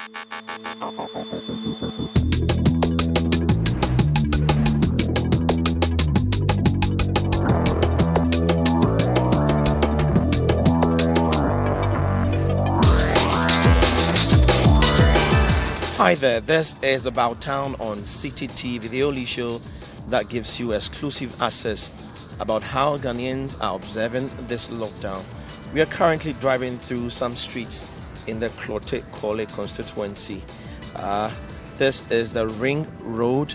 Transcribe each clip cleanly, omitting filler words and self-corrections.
Hi there, this is About Town on City TV, the only show that gives you exclusive access about how Ghanaians are observing this lockdown. We are currently driving through some streets in the Klote Kole constituency. This is the Ring Road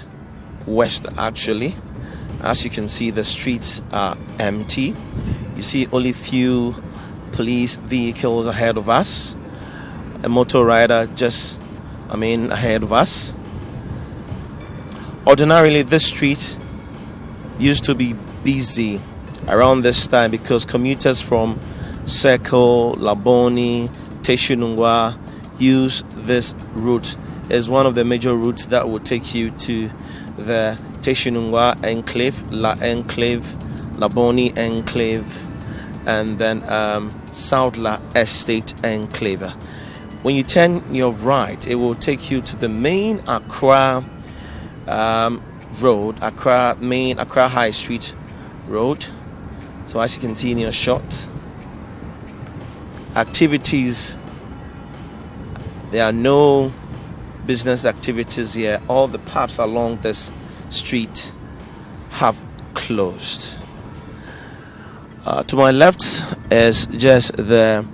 West actually. As you can see, the streets are empty. You see only few police vehicles ahead of us. A motor rider ahead of us. Ordinarily, this street used to be busy around this time because commuters from Circle, Laboni, Teshunungwa use this route. It's one of the major routes that will take you to the Teshunungwa Enclave, La Enclave, Laboni Enclave, and then South La Estate Enclave. When you turn your right, it will take you to the main Accra road, Accra High Street Road. So as you can see in your shot, activities, there are no business activities here. All the pubs along this street have closed. To my left is just the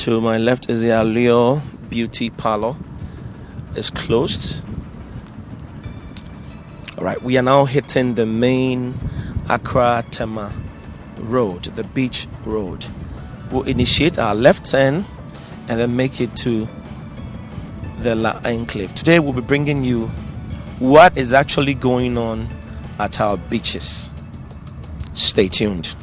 Allure Beauty Parlor. It's closed. Alright, we are now hitting the main Accra Tema Road, the beach road. We'll initiate our left turn and then make it to the La Enclave. Today we'll be bringing you what is actually going on at our beaches. Stay tuned.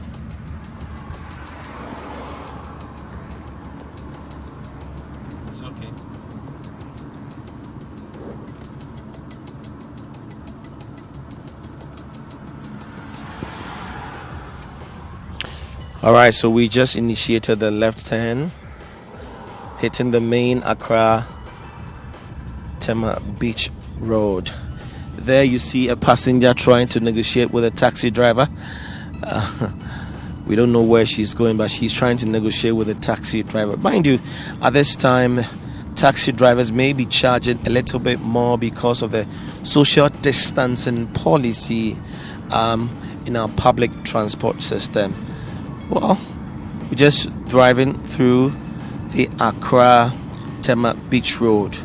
Alright, so we just initiated the left turn, hitting the main Accra Tema Beach Road. There you see a passenger trying to negotiate with a taxi driver. We don't know where she's going, but she's trying to negotiate with a taxi driver. Mind you, at this time, taxi drivers may be charging a little bit more because of the social distancing policy in our public transport system. Well, we're just driving through the Accra Tema Beach Road.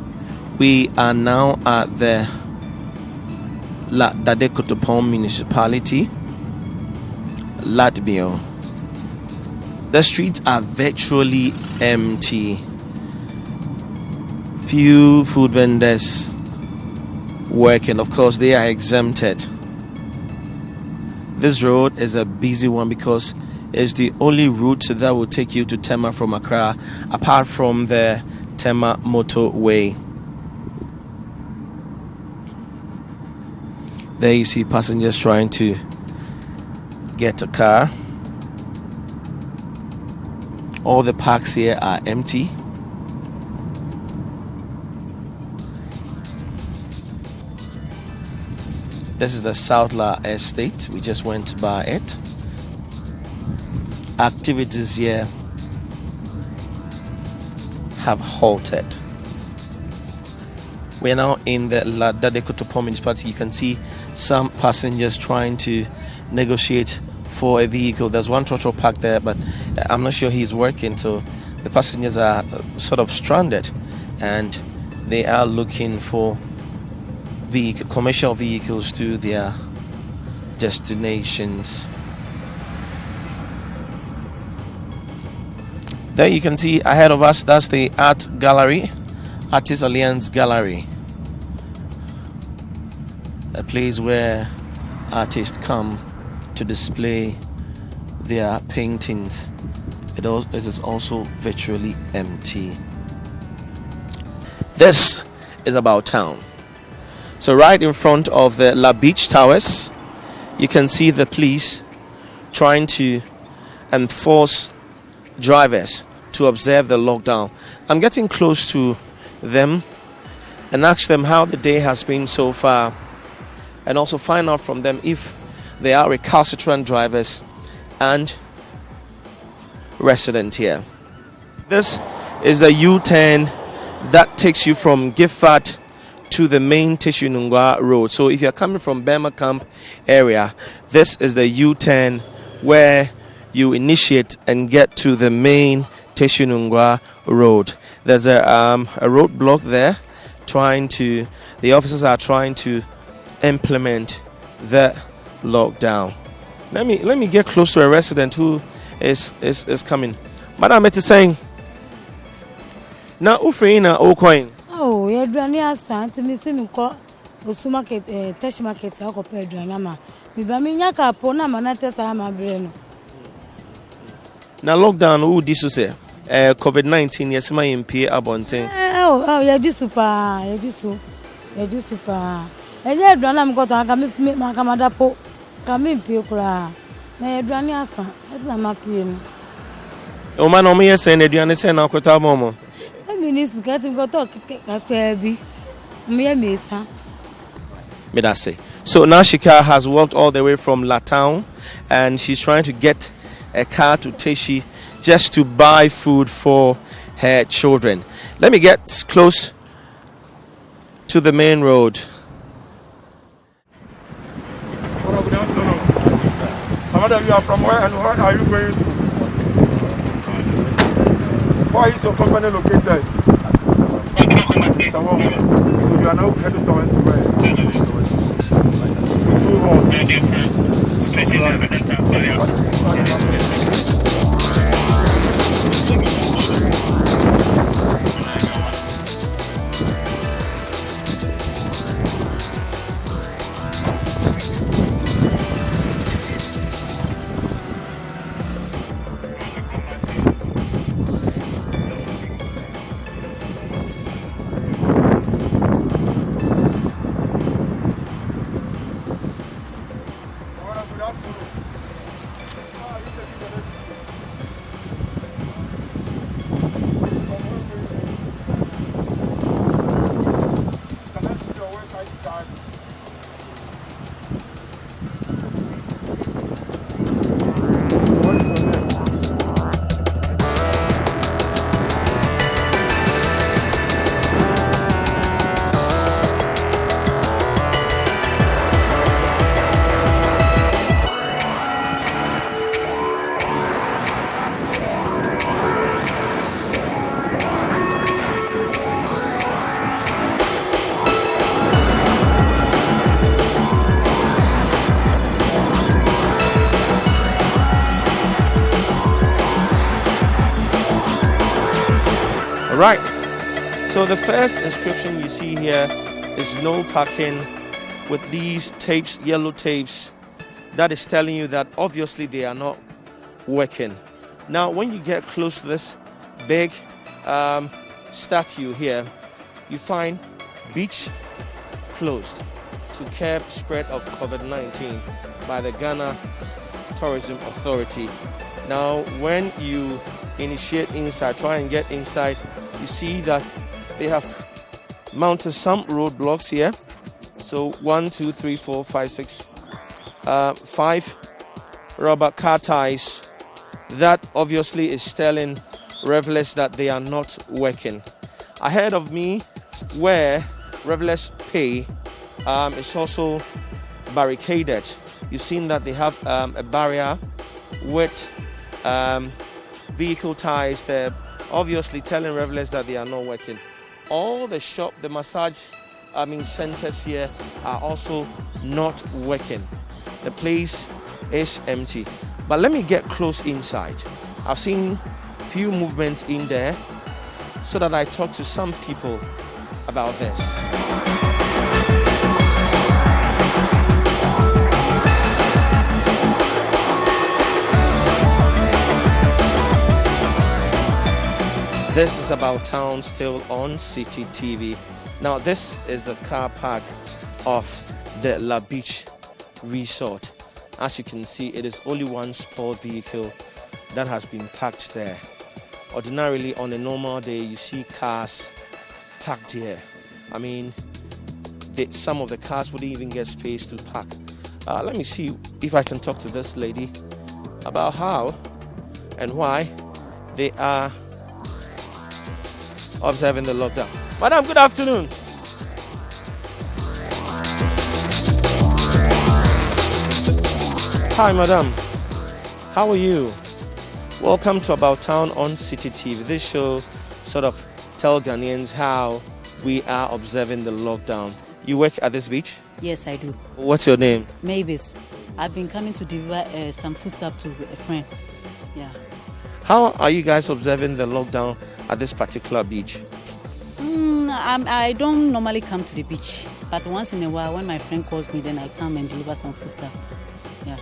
We are now at the La Dade Kotopon Municipality, Latbio. The streets are virtually empty. Few food vendors working. Of course, they are exempted. This road is a busy one because it's the only route that will take you to Tema from Accra, apart from the Tema motorway. There you see passengers trying to get a car. All the parks here are empty. This is the South La Estate. We just went by it. Activities here have halted. We are now in the La Dade Kotopon municipality. You can see some passengers trying to negotiate for a vehicle. There's one trotro parked there, but I'm not sure he's working, so the passengers are sort of stranded and they are looking for commercial vehicles to their destinations. There you can see ahead of us, that's the Art Gallery, Artist Alliance Gallery, a place where artists come to display their paintings. It is also virtually empty. This is About Town. So right in front of the La Beach Towers, you can see the police trying to enforce drivers to observe the lockdown. I'm getting close to them and ask them how the day has been so far, and also find out from them if they are recalcitrant drivers and resident here. This is the U-turn that takes you from Gifford to the main Teshie-Nungua road. So if you're coming from Burma Camp area, this is the U-turn where you initiate and get to the main Teshie-Nungua road. There's a roadblock there. The officers are trying to implement the lockdown. Let me get close to a resident who is coming. Madam, it's saying now Ufreina Ocoin. Oh, you're driving us, Auntie Miss Miko, Osu Market, Tesh Market, Soko Pedranama. Mibamiaka, Pona, Manatas, Ama Breno. Now, lockdown, who this was say? COVID-19, yes, my MP Abonte. Oh, you're just super. And you're driving, got to come with my Kamadapo, come in Pukra. Now you're driving us, it's not my PM. Oh, man, I'm here saying that you understand now, Kota Momo. Minister getting got talk at baby. Me, say. So now Shika has walked all the way from Latown and she's trying to get a car to Teshie just to buy food for her children. Let me get close to the main road. Good afternoon. Madam, you are from where and where are you going to? Where is your company located? So you are now heading towards to where? Right. So the first inscription you see here is no parking with these tapes, yellow tapes. That is telling you that obviously they are not working. Now, when you get close to this big statue here, you find beach closed to curb spread of COVID-19 by the Ghana Tourism Authority. Now, when you initiate inside, try and get inside, you see that they have mounted some roadblocks here. So 1, 2, 3, 4, 5, 6, 5 rubber car ties. That obviously is telling revelers that they are not working. Ahead of me, where revelers pay, is also barricaded. You've seen that they have a barrier with vehicle ties there, obviously telling revelers that they are not working. All the massage centers here are also not working. The place is empty. But let me get close inside. I've seen few movements in there so that I talk to some people about this. This is About Town, still on City TV. Now this is the car park of the La Beach Resort. As you can see, it is only one sport vehicle that has been parked there. Ordinarily, on a normal day, you see cars parked here. I mean, some of the cars wouldn't even get space to park. Let me see if I can talk to this lady about how and why they are observing the lockdown. Madam, good afternoon. Hi, madam. How are you? Welcome to About Town on City TV. This show sort of tells Ghanaians how we are observing the lockdown. You work at this beach? Yes, I do. What's your name? Mavis. I've been coming to deliver some foodstuff to a friend. Yeah. How are you guys observing the lockdown at this particular beach? I don't normally come to the beach, but once in a while, when my friend calls me, then I come and deliver some foodstuff. Yeah.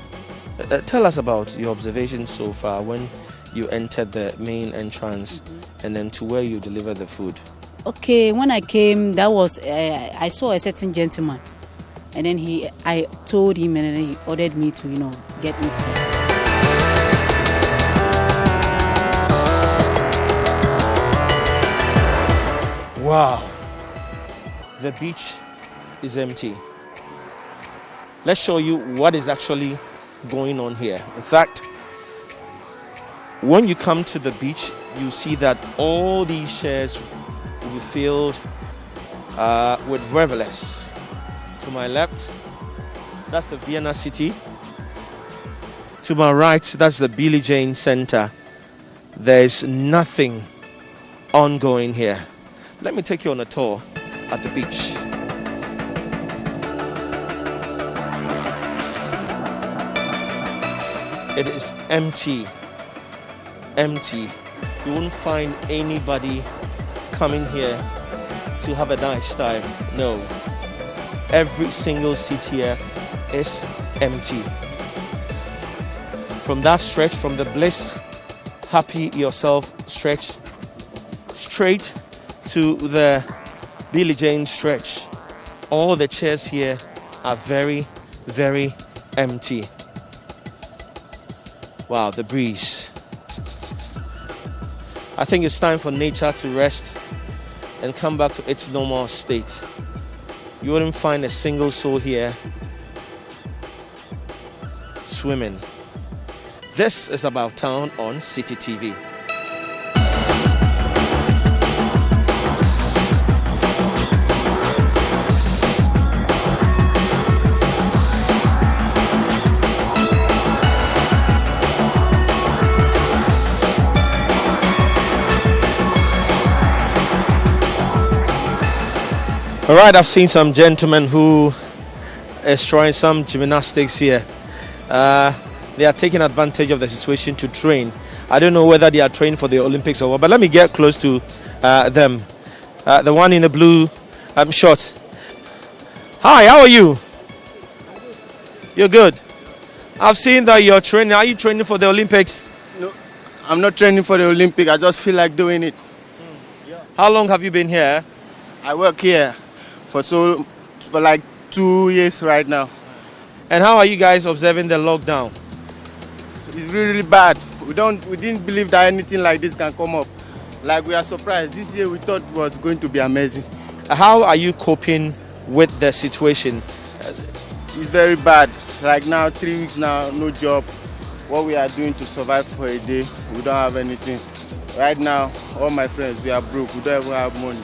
Tell us about your observations so far when you entered the main entrance and then to where you deliver the food. Okay, when I came, that was I saw a certain gentleman, and then I told him, and then he ordered me to get inside. Wow, the beach is empty. Let's show you what is actually going on here. In fact, when you come to the beach, you see that all these chairs will be filled with revelers. To my left, that's the Vienna City. To my right, that's the Billie Jean Center. There's nothing ongoing here. Let me take you on a tour at the beach. It is empty. Empty. You won't find anybody coming here to have a nice time. No. Every single seat here is empty. From that stretch, from the Bliss Happy Yourself stretch, straight to the Billie Jean stretch, all the chairs here are very, very empty. Wow, the breeze. I think it's time for nature to rest and come back to its normal state. You wouldn't find a single soul here swimming. This is About Town on City TV. All right, I've seen some gentlemen who is trying some gymnastics here. They are taking advantage of the situation to train. I don't know whether they are training for the Olympics or what, but let me get close to them. The one in the blue shorts. Hi, how are you? You're good. I've seen that you're training. Are you training for the Olympics? No, I'm not training for the Olympics. I just feel like doing it. How long have you been here? I work here for like 2 years right now. And how are you guys observing the lockdown? It's really bad. We didn't believe that anything like this can come up. Like, we are surprised. This year we thought it was going to be amazing. How are you coping with the situation? It's very bad. Like now, 3 weeks now, no job. What we are doing to survive for a day, we don't have anything. Right now, all my friends, we are broke. We don't even have money.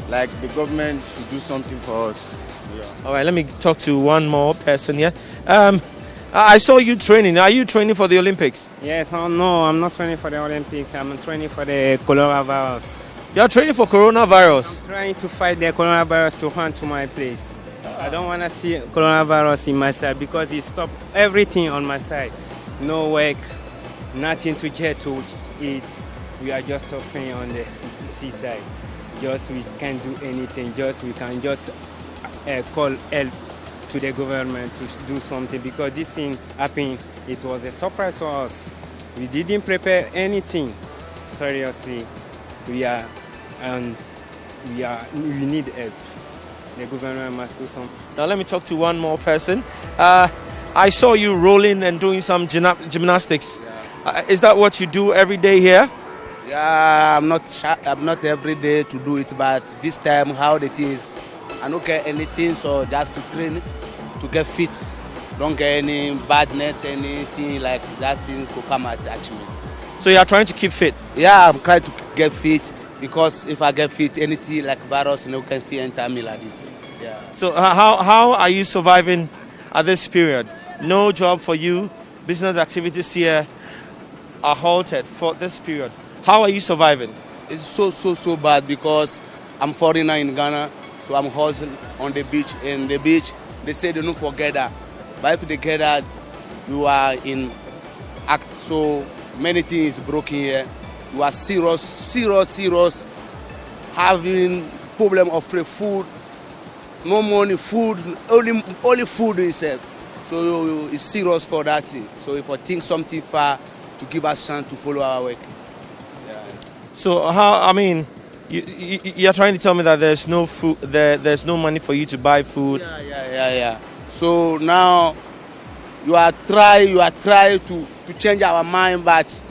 Like, the government should do something for us. Yeah. All right, let me talk to one more person here. I saw you training. Are you training for the Olympics? Yes, no, I'm not training for the Olympics. I'm training for the coronavirus. You're training for coronavirus? I'm trying to fight the coronavirus to run to my place. I don't want to see coronavirus in my side because it stopped everything on my side. No work, nothing to get to eat. We are just suffering on the seaside. Just we can't do anything. We can just call help to the government to do something because this thing happened. It was a surprise for us. We didn't prepare anything. Seriously, we need help. The government must do something. Now let me talk to one more person. I saw you rolling and doing some gymnastics. Is that what you do every day here? Yeah, I'm not every day to do it, but this time how it is, I don't get anything, so just to train, to get fit. Don't get any badness, anything like that thing to come attach me. So you are trying to keep fit? Yeah, I'm trying to get fit because if I get fit, anything like virus, can fit enter me like this. Yeah. So how are you surviving at this period? No job for you, business activities here are halted for this period. How are you surviving? It's so bad because I'm foreigner in Ghana, so I'm hustling on the beach. And the beach, they say they don't forget that. But if they get that, you are in act so many things broken here. You are serious, having problem of free food, no money, food, only food itself. So it's serious for that thing. So if I think something far to give us chance to follow our work. Yeah. So you're trying to tell me that there's no food, there's no money for you to buy food. Yeah. So now you are try to change our mind, but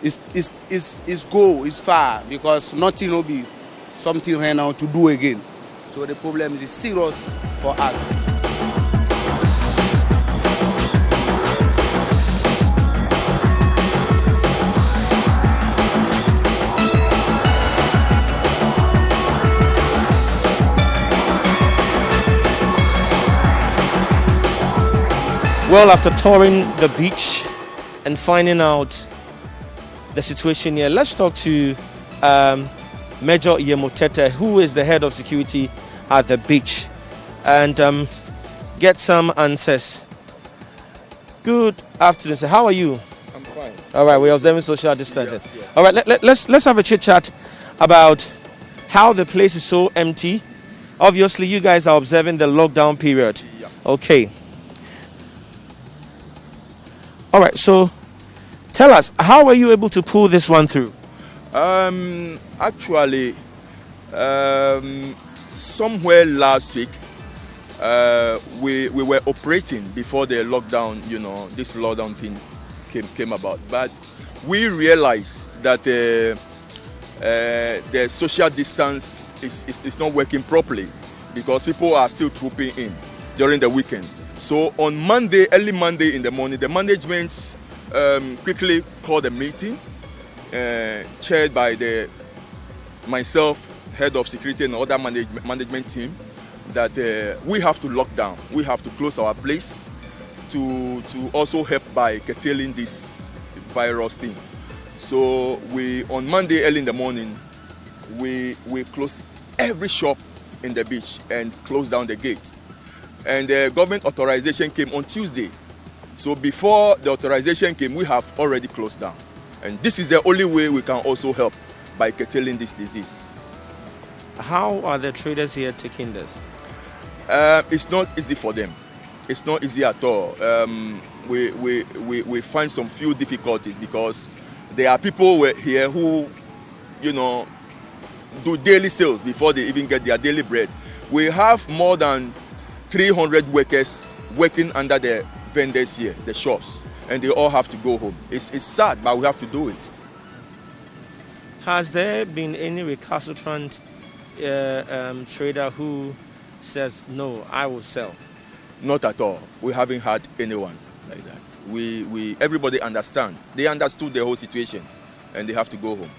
it's far because nothing will be something right now to do again. So the problem is serious for us. Well, after touring the beach and finding out the situation here, let's talk to Major Yemotete, who is the head of security at the beach, and get some answers. Good afternoon, sir. How are you? I'm fine. All right, we're observing social distancing. Yeah. All right, let's have a chit chat about how the place is so empty. Obviously, you guys are observing the lockdown period. Yeah. Okay. All right, so tell us, how were you able to pull this one through? Actually, somewhere last week, we were operating before the lockdown, this lockdown thing came about. But we realized that the social distance is not working properly because people are still trooping in during the weekend. So on Monday, early Monday in the morning, the management quickly called a meeting, chaired by myself, head of security and other management team, that we have to lock down. We have to close our place to also help by curtailing this virus thing. So on Monday early in the morning, we closed every shop in the beach and closed down the gate. And the government authorization came on Tuesday. So before the authorization came, we have already closed down. And this is the only way we can also help by curtailing this disease. How are the traders here taking this? It's not easy for them. It's not easy at all. We find some few difficulties because there are people here who, do daily sales before they even get their daily bread. We have more than 300 workers working under the vendors here, the shops, and they all have to go home. It's sad, but we have to do it. Has there been any recalcitrant trader who says, no, I will sell? Not at all. We haven't had anyone like that. Everybody understand. They understood the whole situation, and they have to go home.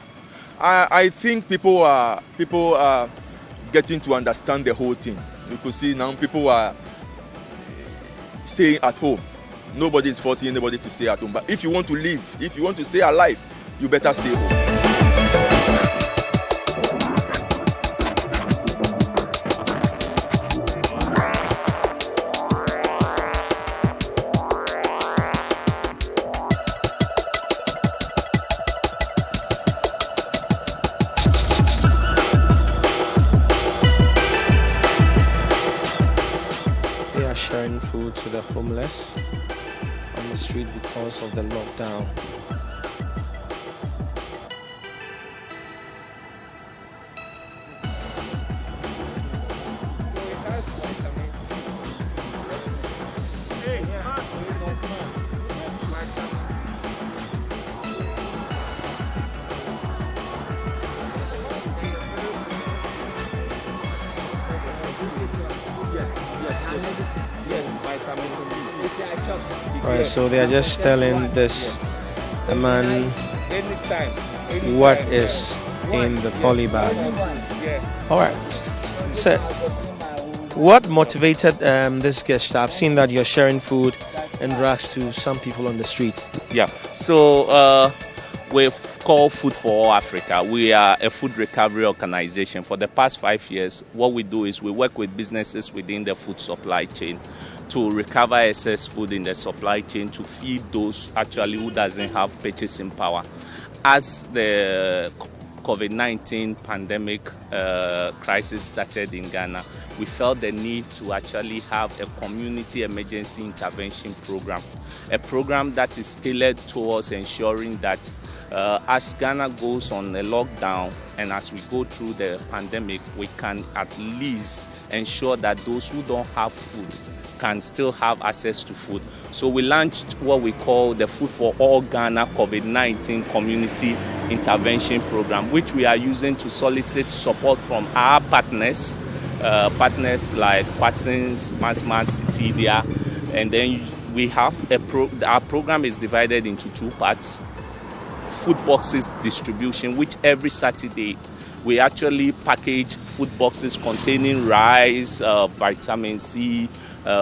I think people are getting to understand the whole thing. You could see now people are staying at home. Nobody is forcing anybody to stay at home. But if you want to live, if you want to stay alive, you better stay home. Sharing food to the homeless on the street because of the lockdown. Alright, so they are just telling this man what is in the poly bag. Alright. So, what motivated this guest? I've seen that you're sharing food and drugs to some people on the street. Yeah. So we've called Food for All Africa. We are a food recovery organization. For the past 5 years, what we do is we work with businesses within the food supply chain to recover excess food in the supply chain to feed those actually who doesn't have purchasing power. As the COVID-19 pandemic crisis started in Ghana, we felt the need to actually have a community emergency intervention program, a program that is tailored towards ensuring that as Ghana goes on a lockdown and as we go through the pandemic, we can at least ensure that those who don't have food can still have access to food. So we launched what we call the Food for All Ghana COVID-19 Community Intervention Program, which we are using to solicit support from our partners like Watsons, Massmart, Citivia, and then we have our program is divided into two parts. Food boxes distribution, which every Saturday we actually package food boxes containing rice, vitamin C,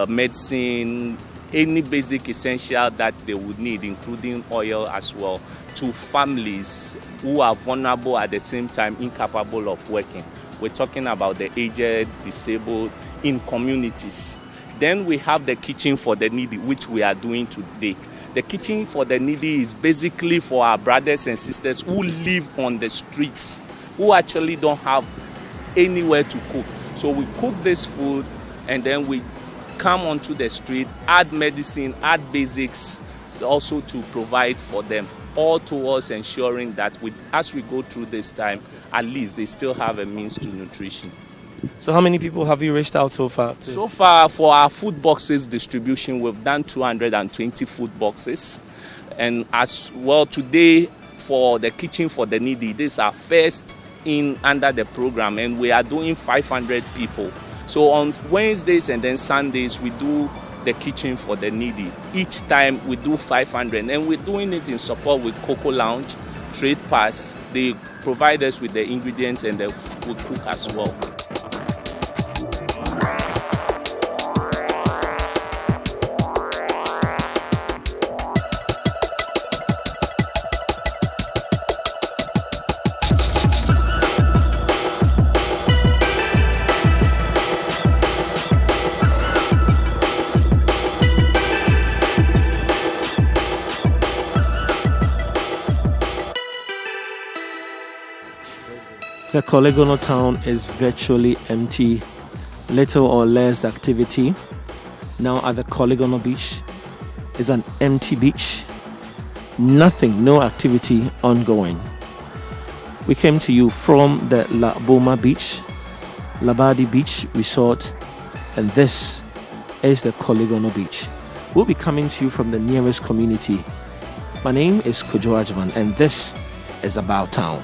medicine, any basic essential that they would need, including oil as well, to families who are vulnerable at the same time incapable of working. We're talking about the aged, disabled, in communities. Then we have the Kitchen for the Needy, which we are doing today. The Kitchen for the Needy is basically for our brothers and sisters who live on the streets, who actually don't have anywhere to cook. So we cook this food and then we come onto the street, add medicine, add basics, also to provide for them, all towards ensuring that as we go through this time, at least they still have a means to nutrition. So how many people have you reached out so far to? So far, for our food boxes distribution, we've done 220 food boxes. And as well, today, for the Kitchen for the Needy, this is our first in under the program, and we are doing 500 people. So on Wednesdays and then Sundays, we do the Kitchen for the Needy. Each time we do 500, and we're doing it in support with Coco Lounge, Trade Pass. They provide us with the ingredients and we cook as well. The Koligono town is virtually empty, little or less activity. Now at the Koligono beach is an empty beach, nothing, no activity ongoing. We came to you from the La Boma Beach, Labadi Beach Resort, and this is the Koligono Beach. We'll be coming to you from the nearest community. My name is Kojo Ajman, and this is About Town.